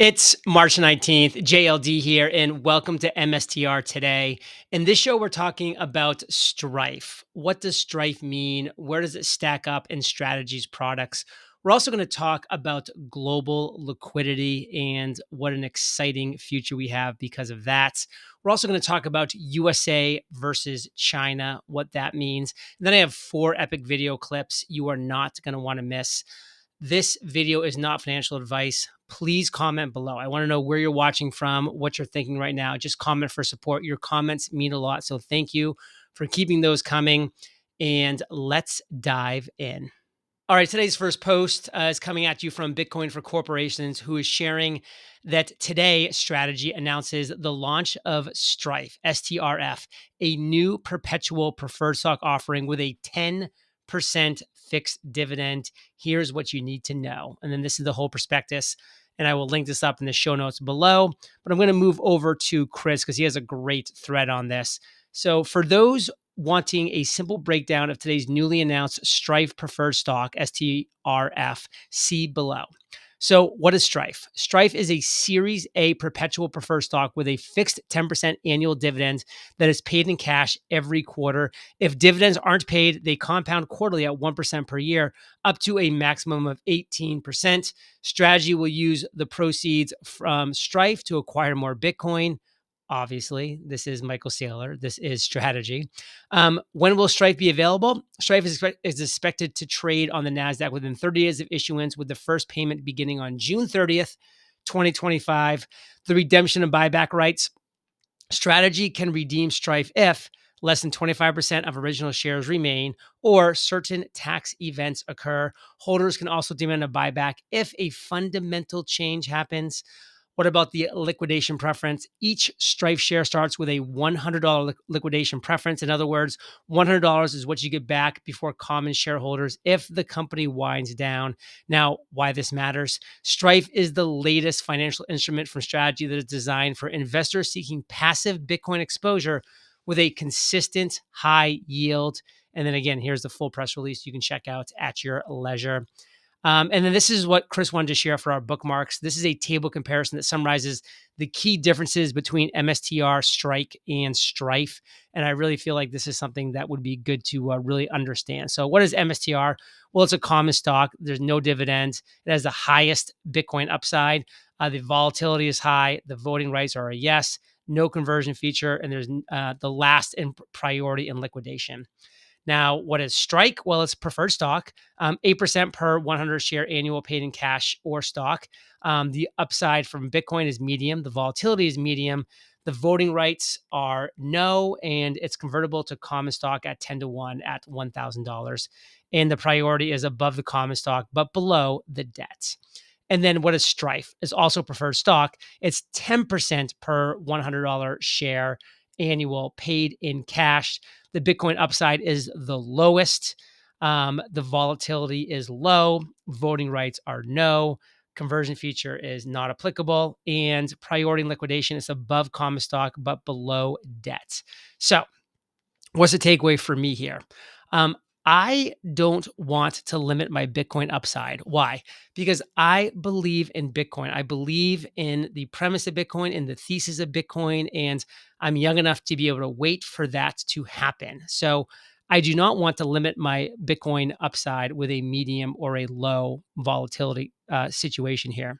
It's March 19th, JLD here, and welcome to MSTR today. In this show, we're talking about STRIFE. What does STRIFE mean? Where does it stack up in strategies products? We're also going to talk about global liquidity and what an exciting future we have because of that. We're also going to talk about USA versus China, what that means. And then I have 4 epic video clips you are not going to want to miss. This video is not financial advice. Please comment below. I want to know where you're watching from, what you're thinking right now. Just comment for support. Your comments mean a lot. So thank you for keeping those coming. And let's dive in. All right, today's first post is coming at you from Bitcoin for Corporations, who is sharing that today Strategy announces the launch of STRIFE, STRF, a new perpetual preferred stock offering with a 10% fixed dividend. Here's what you need to know. And then this is the whole prospectus. And I will link this up in the show notes below. But I'm going to move over to Chris because he has a great thread on this. So for those wanting a simple breakdown of today's newly announced STRIFE preferred stock, STRF, see below. So what is STRIFE? STRIFE is a Series A perpetual preferred stock with a fixed 10% annual dividend that is paid in cash every quarter. If dividends aren't paid, they compound quarterly at 1% per year, up to a maximum of 18%. Strategy will use the proceeds from STRIFE to acquire more Bitcoin. Obviously, this is Michael Saylor. This is Strategy. When will STRIFE be available? STRIFE is expected to trade on the NASDAQ within 30 days of issuance, with the first payment beginning on June 30th, 2025. The redemption of buyback rights. Strategy can redeem STRIFE if less than 25% of original shares remain or certain tax events occur. Holders can also demand a buyback if a fundamental change happens. What about the liquidation preference? Each STRIFE share starts with a $100 liquidation preference. In other words, $100 is what you get back before common shareholders if the company winds down. Now, why this matters? STRIFE is the latest financial instrument from Strategy that is designed for investors seeking passive Bitcoin exposure with a consistent high yield. And then again, here's the full press release you can check out at your leisure. And then this is what Chris wanted to share for our bookmarks. This is a table comparison that summarizes the key differences between MSTR, Strike, and Strife. And I really feel like this is something that would be good to really understand. So what is MSTR? Well, it's a common stock. There's no dividends. It has the highest Bitcoin upside. The volatility is high. The voting rights are a yes. No conversion feature. And there's the last in priority in liquidation. Now, what is Strike? Well, it's preferred stock, 8% per 100 share annual paid in cash or stock. The upside from Bitcoin is medium. The volatility is medium. The voting rights are no, and it's convertible to common stock at 10 to 1 at $1,000. And the priority is above the common stock, but below the debt. And then what is Strife? Is also preferred stock. It's 10% per $100 share annual paid in cash. The Bitcoin upside is the lowest. The volatility is low. Voting rights are no. Conversion feature is not applicable. And priority in liquidation is above common stock, but below debt. So what's the takeaway for me here? I don't want to limit my Bitcoin upside. Why? Because I believe in Bitcoin. I believe in the premise of Bitcoin, in the thesis of Bitcoin, and I'm young enough to be able to wait for that to happen. So I do not want to limit my Bitcoin upside with a medium or a low volatility situation here.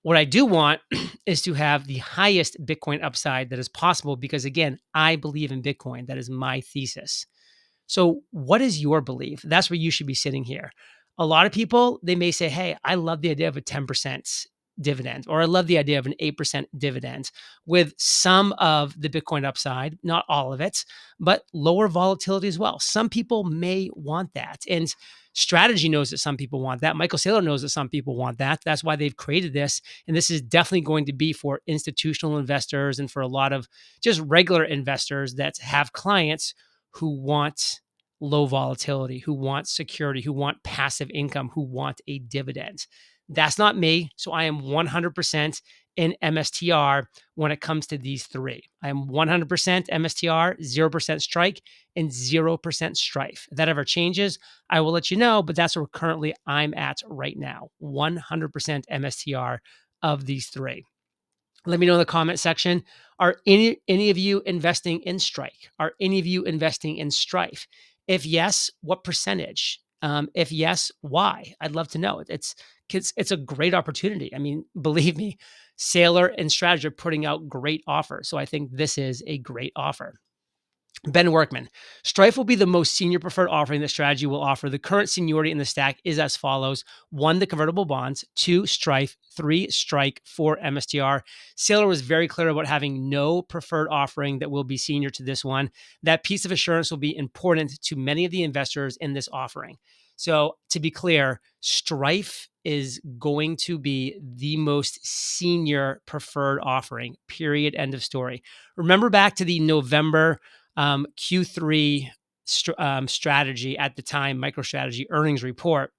What I do want is to have the highest Bitcoin upside that is possible because, again, I believe in Bitcoin. That is my thesis. So what is your belief? That's where you should be sitting here. A lot of people, they may say, hey, I love the idea of a 10% dividend, or I love the idea of an 8% dividend with some of the Bitcoin upside, not all of it, but lower volatility as well. Some people may want that. And Strategy knows that some people want that. Michael Saylor knows that some people want that. That's why they've created this. And this is definitely going to be for institutional investors and for a lot of just regular investors that have clients who want low volatility, who want security, who want passive income, who want a dividend. That's not me. So I am 100% in MSTR when it comes to these three. I am 100% MSTR, 0% Strike, and 0% Strife. If that ever changes, I will let you know, but that's where currently I'm at right now. 100% MSTR, of these three? Let me know in the comment section. Are any of you investing in Strike? Are any of you investing in Strife? If yes, what percentage? If yes, why? I'd love to know. It's a great opportunity. I mean, believe me, Saylor and Strategy are putting out great offers. So I think this is a great offer. Ben Workman, Strife will be the most senior preferred offering that Strategy will offer. The current seniority in the stack is as follows: 1, the convertible bonds; 2, Strife; 3, Strike; 4, MSTR. Saylor was very clear about having no preferred offering that will be senior to this one. That piece of assurance will be important to many of the investors in this offering. So to be clear, Strife is going to be the most senior preferred offering, period, end of story. Remember back to the November Q3 strategy at the time, MicroStrategy earnings report.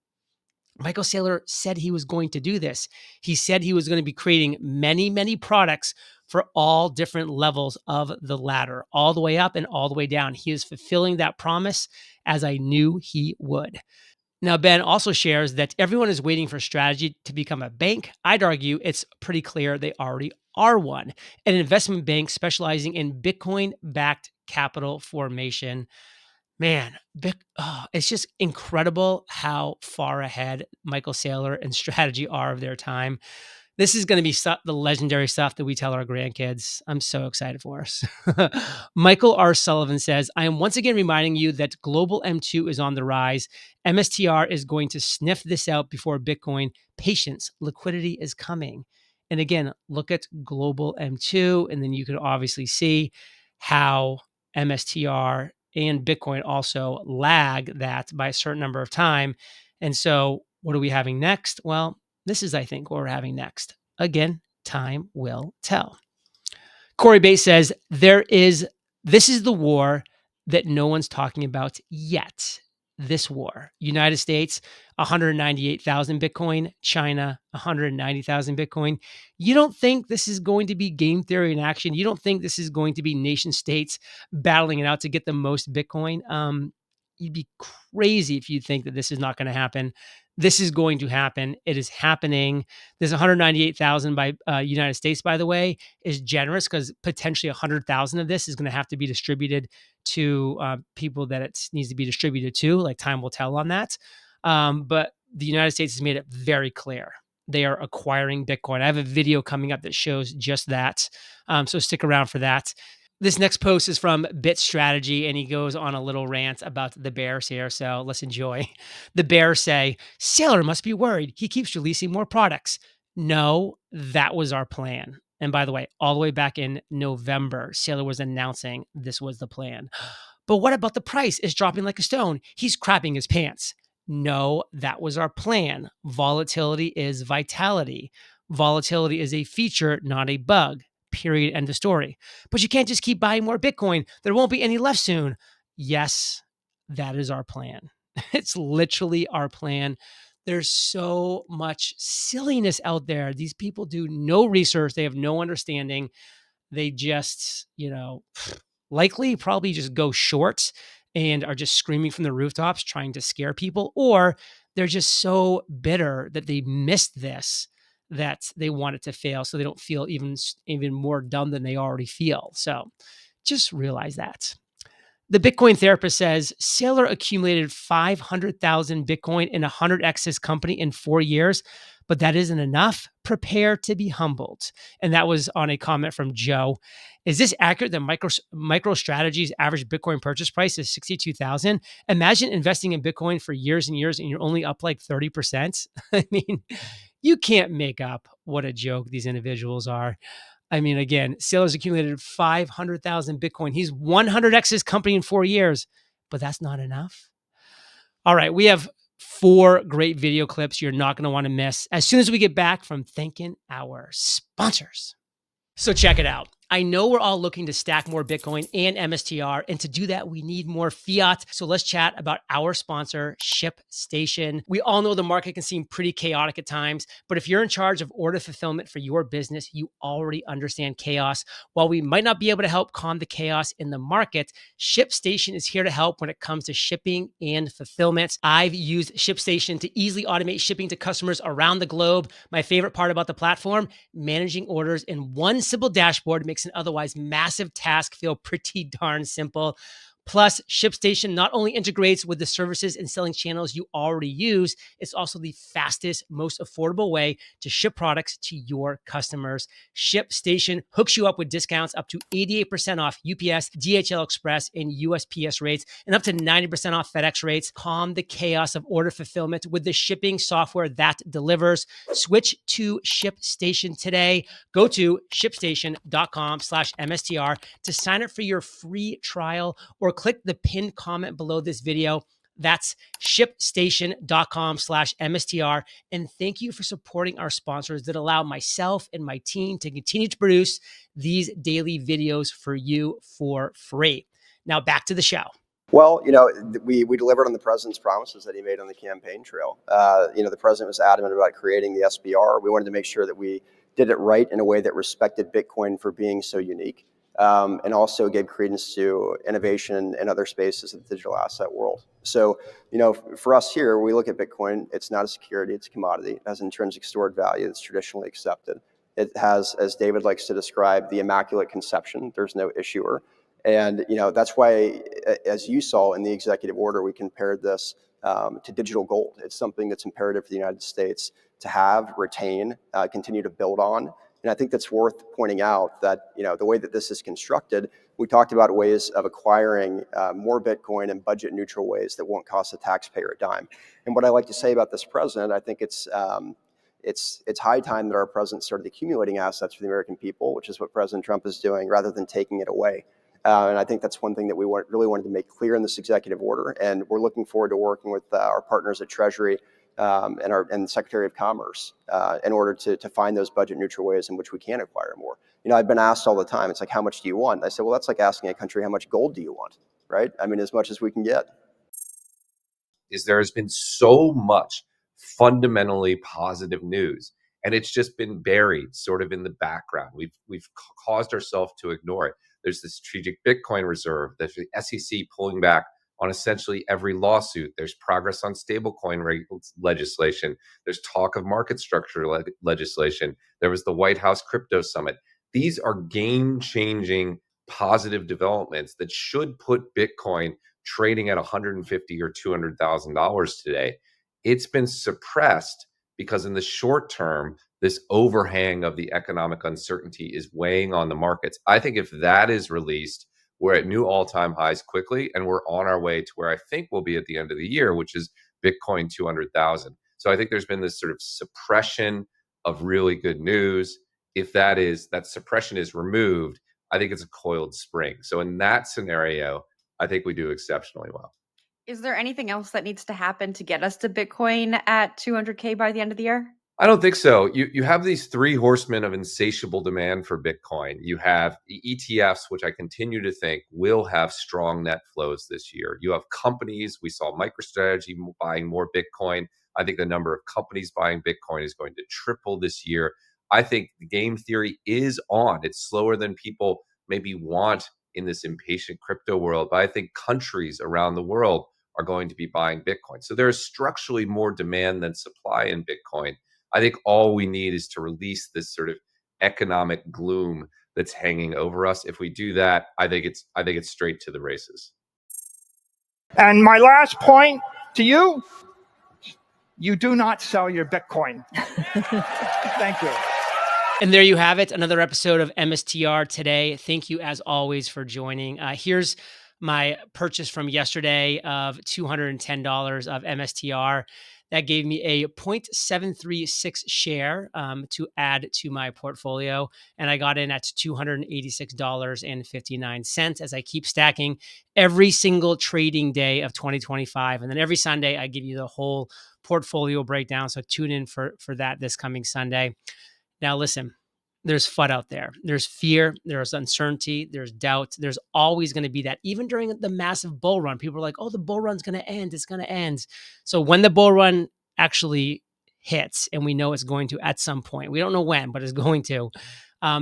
Michael Saylor said he was going to do this. He said he was going to be creating many, many products for all different levels of the ladder, all the way up and all the way down. He is fulfilling that promise, as I knew he would. Now, Ben also shares that everyone is waiting for Strategy to become a bank. I'd argue it's pretty clear they already are one, an investment bank specializing in Bitcoin-backed capital formation. Man, it's just incredible how far ahead Michael Saylor and Strategy are of their time. This is going to be the legendary stuff that we tell our grandkids. I'm so excited for us. Michael R. Sullivan says, I am once again reminding you that global M2 is on the rise. MSTR is going to sniff this out before Bitcoin. Patience, liquidity is coming. And again, look at global M2, and then you can obviously see how MSTR and Bitcoin also lag that by a certain number of time. And so what are we having next? Well, this is, I think, what we're having next. Again, time will tell. Corey Bates says, this is the war that no one's talking about yet. This war. United States, 198,000 Bitcoin. China, 190,000 Bitcoin. You don't think this is going to be game theory in action? You don't think this is going to be nation states battling it out to get the most Bitcoin? You'd be crazy if you think that this is not going to happen. This is going to happen. It is happening. There's 198,000 by United States, by the way, is generous because potentially 100,000 of this is going to have to be distributed to people that it needs to be distributed to. Like, time will tell on that. But the United States has made it very clear. They are acquiring Bitcoin. I have a video coming up that shows just that. So stick around for that. This next post is from Strategy, and he goes on a little rant about the bears here. So let's enjoy. The bears say, Saylor must be worried. He keeps releasing more products. No, that was our plan. And by the way, all the way back in November, Saylor was announcing this was the plan. But what about the price? It's dropping like a stone. He's crapping his pants. No, that was our plan. Volatility is vitality. Volatility is a feature, not a bug. Period. End of story. But you can't just keep buying more Bitcoin. There won't be any left soon. Yes, that is our plan. It's literally our plan. There's so much silliness out there. These people do no research. They have no understanding. They just, likely probably just go short and are just screaming from the rooftops trying to scare people, or they're just so bitter that they missed this, that they want it to fail so they don't feel even more dumb than they already feel. So just realize that. The Bitcoin therapist says Saylor accumulated 500,000 Bitcoin in 100x his company in 4 years, but that isn't enough. Prepare to be humbled. And that was on a comment from Joe. Is this accurate that MicroStrategy's average Bitcoin purchase price is 62,000? Imagine investing in Bitcoin for years and years and you're only up like 30%. I mean, you can't make up what a joke these individuals are. I mean, again, Saylor's accumulated 500,000 Bitcoin. He's 100x his company in 4 years, but that's not enough. All right, we have 4 great video clips you're not going to want to miss as soon as we get back from thanking our sponsors. So check it out. I know we're all looking to stack more Bitcoin and MSTR, and to do that, we need more fiat. So let's chat about our sponsor, ShipStation. We all know the market can seem pretty chaotic at times, but if you're in charge of order fulfillment for your business, you already understand chaos. While we might not be able to help calm the chaos in the market, ShipStation is here to help when it comes to shipping and fulfillment. I've used ShipStation to easily automate shipping to customers around the globe. My favorite part about the platform, managing orders in one simple dashboard makes an otherwise massive task feel pretty darn simple. Plus, ShipStation not only integrates with the services and selling channels you already use, it's also the fastest, most affordable way to ship products to your customers. ShipStation hooks you up with discounts up to 88% off UPS, DHL Express, and USPS rates, and up to 90% off FedEx rates. Calm the chaos of order fulfillment with the shipping software that delivers. Switch to ShipStation today. Go to shipstation.com/MSTR to sign up for your free trial, or click the pinned comment below this video. That's shipstation.com/MSTR. And thank you for supporting our sponsors that allow myself and my team to continue to produce these daily videos for you for free. Now back to the show. Well, we delivered on the president's promises that he made on the campaign trail. The president was adamant about creating the SBR. We wanted to make sure that we did it right in a way that respected Bitcoin for being so unique, and also gave credence to innovation in other spaces of the digital asset world. So, for us here, we look at Bitcoin. It's not a security, it's a commodity. It has intrinsic stored value that's traditionally accepted. It has, as David likes to describe, the immaculate conception. There's no issuer. And that's why, as you saw in the executive order, we compared this to digital gold. It's something that's imperative for the United States to have, retain, continue to build on. And I think that's worth pointing out that the way that this is constructed, we talked about ways of acquiring more Bitcoin in budget neutral ways that won't cost the taxpayer a dime. And what I like to say about this president, I think it's high time that our president started accumulating assets for the American people, which is what President Trump is doing, rather than taking it away. And I think that's one thing that we really wanted to make clear in this executive order. And we're looking forward to working with our partners at Treasury and the Secretary of Commerce in order to find those budget neutral ways in which we can acquire more. I've been asked all the time, it's like, how much do you want? I said, well, that's like asking a country, how much gold do you want, right? I mean, as much as we can get. There has been so much fundamentally positive news, and it's just been buried sort of in the background. We've caused ourselves to ignore it. There's the strategic Bitcoin reserve. There's the SEC pulling back on essentially every lawsuit. There's progress on stablecoin legislation. There's talk of market structure legislation. There was the White House crypto summit. These are game-changing positive developments that should put Bitcoin trading at $150,000 or $200,000 today. It's been suppressed because in the short term, this overhang of the economic uncertainty is weighing on the markets. I think if that is released, we're at new all-time highs quickly, and we're on our way to where I think we'll be at the end of the year, which is Bitcoin 200,000. So I think there's been this sort of suppression of really good news. If that suppression is removed, I think it's a coiled spring. So in that scenario, I think we do exceptionally well. Is there anything else that needs to happen to get us to Bitcoin at 200K by the end of the year? I don't think so. You have these three horsemen of insatiable demand for Bitcoin. You have the ETFs, which I continue to think will have strong net flows this year. You have companies. We saw MicroStrategy buying more Bitcoin. I think the number of companies buying Bitcoin is going to triple this year. I think the game theory is on. It's slower than people maybe want in this impatient crypto world, but I think countries around the world are going to be buying Bitcoin. So there is structurally more demand than supply in Bitcoin. I think all we need is to release this sort of economic gloom that's hanging over us. If we do that, I think it's straight to the races. And my last point to you, you do not sell your Bitcoin. Thank you. And there you have it, another episode of MSTR today. Thank you, as always, for joining. Here's my purchase from yesterday of $210 of MSTR. That gave me a 0.736 share to add to my portfolio. And I got in at $286.59 as I keep stacking every single trading day of 2025. And then every Sunday, I give you the whole portfolio breakdown. So tune in for that this coming Sunday. Now, listen, there's FUD out there. There's fear, there's uncertainty, there's doubt. There's always going to be that. Even during the massive bull run, people are like, oh, the bull run's going to end. It's going to end. So when the bull run actually hits, and we know it's going to at some point, we don't know when, but it's going to,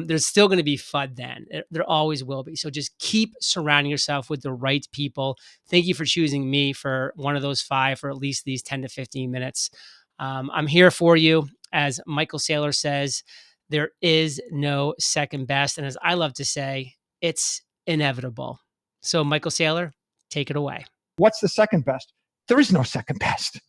there's still going to be FUD then. There always will be. So just keep surrounding yourself with the right people. Thank you for choosing me for one of those 5 for at least these 10 to 15 minutes. I'm here for you. As Michael Saylor says, there is no second best. And as I love to say, it's inevitable. So Michael Saylor, take it away. What's the second best? There is no second best.